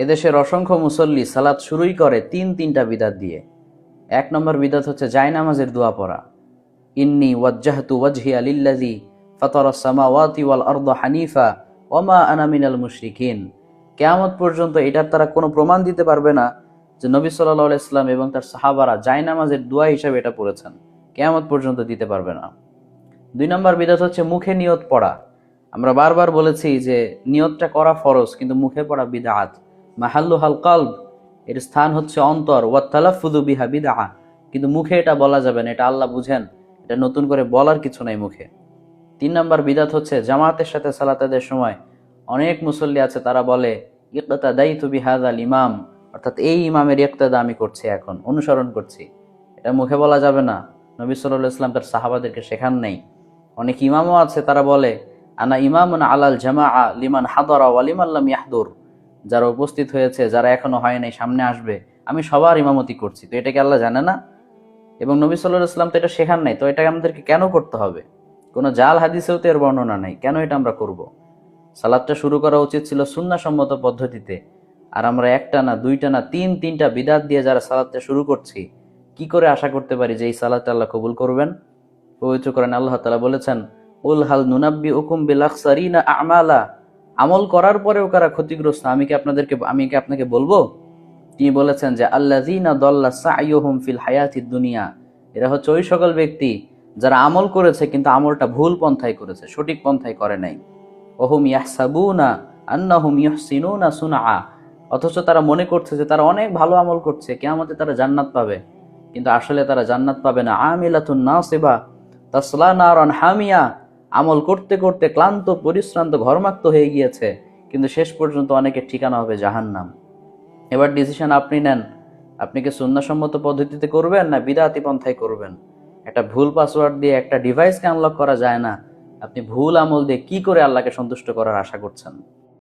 এদেশের অসংখ্য মুসল্লি সালাত শুরুই করে তিনটা বিদাত দিয়ে। 1 নম্বর বিদাত হচ্ছে জায়নামাজের দোয়া পড়া। ইন্নী ওয়াজ্জাহতু ওয়াজহিয়া লিল্লাযী ফাতারাস সামাওয়াতি ওয়াল আরদা হানিফা ওয়া মা আনা মিনাল মুশরিকিন। কিয়ামত পর্যন্ত এটার তারা কোনো প্রমাণ দিতে পারবে না যে নবী সাল্লাল্লাহু আলাইহি সাল্লাম এবং তার সাহাবারা জায়নামাজের দোয়া হিসেবে এটা পড়েছেন। কিয়ামত পর্যন্ত দিতে পারবে না। 2 নম্বর বিদাত হচ্ছে মুখে নিয়ত পড়া। আমরা বারবার বলেছি যে নিয়তটা করা ফরজ, কিন্তু মুখে পড়া বিদআত। মাহাল্লুহাল কলব, এর স্থান হচ্ছে অন্তর। ওয়াত তালাফফুযু বিহা বিদআ, কিন্তু মুখে এটা বলা যাবে না, এটা আল্লাহ বুঝেন, এটা নতুন করে বলার কিছু নাই মুখে। 3 নম্বর বিদআত হচ্ছে জামাতের সাথে সালাত আদায়ের সময় অনেক মুসল্লি আছে তারা বলে ইকতাদাইতু বিহাযাল ইমাম, অর্থাৎ এই ইমামের ইকতাদা আমি করছি, এখন অনুসরণ করছি। এটা মুখে বলা যাবে না, নবী সাল্লাল্লাহু আলাইহি ওয়াসাল্লাম তার সাহাবাদেরকে শেখান নাই। অনেক ইমামও আছে তারা বলে আনা ইমামুন আলাল জামাআ লিমান হাদারা ওয়া লিমান লাম ইয়াহদুর, যারা উপস্থিত হয়েছে, যারা এখনো হয় নাই, সামনে আসবে, আমি সবার ইমামতি করছি। তো এটা কি আল্লাহ জানে না? এবং নবী সাল্লাল্লাহু আলাইহি ওয়াসাল্লাম তো এটা শেখান নাই, তো এটা আমাদেরকে কেন করতে হবে? কোনো জাল হাদিসেও তো এর বর্ণনা নাই, কেন এটা আমরা করব? সালাতটা শুরু করা উচিত ছিল সুন্নাহসম্মত পদ্ধতিতে। আর আমরা একটা না, দুইটা না, তিনটা বিদাত দিয়ে যারা সালাতটা শুরু করছি, কি করে আশা করতে পারি যে এই সালাতটা আল্লাহ কবুল করবেন? পবিত্র কোরআনে আল্লাহ তাআলা বলেছেন, উল হাল নুনাব্বিউকুম বিল আখসারিনা আমালা, আমল করার পরেও কারা ক্ষতিগ্রস্ত আমি কি আপনাকে বলবো? তিনি বলেছেন যে আল্লাযীনা দাল্লা সা'য়ুহুম ফিল হায়াতিদ দুনিয়া, এরা হচ্ছে ওই সকল ব্যক্তি যারা আমল করেছে কিন্তু আমলটা ভুল পন্থায় করেছে, সঠিক পন্থায় করে নাই। ওহুম ইয়াহসাবুনা আন্নাহুম ইহসিনুনা সুনআ, অথচ তারা মনে করছে যে তারা অনেক ভালো আমল করছে, কিয়ামতে তারা জান্নাত পাবে, কিন্তু আসলে তারা জান্নাত পাবে না। আমিলাতুন নাসিবা তাসলা নারান হামিয়া, আমল করতে করতে ক্লান্ত পরিশ্রান্ত ঘর্মাক্ত হয়ে গিয়েছে, কিন্তু শেষ পর্যন্ত অনেকের ঠিকানা হবে জাহান্নাম। এবার ডিসিশন আপনি নেন, আপনি কি সুন্নাহসম্মত পদ্ধতিতে করবেন না বিদআতি পন্থায় করবেন? একটা ভুল পাসওয়ার্ড দিয়ে একটা ডিভাইসকে আনলক করা যায় না, আপনি ভুল আমল দিয়ে কি করে আল্লাহকে সন্তুষ্ট করার আশা করছেন?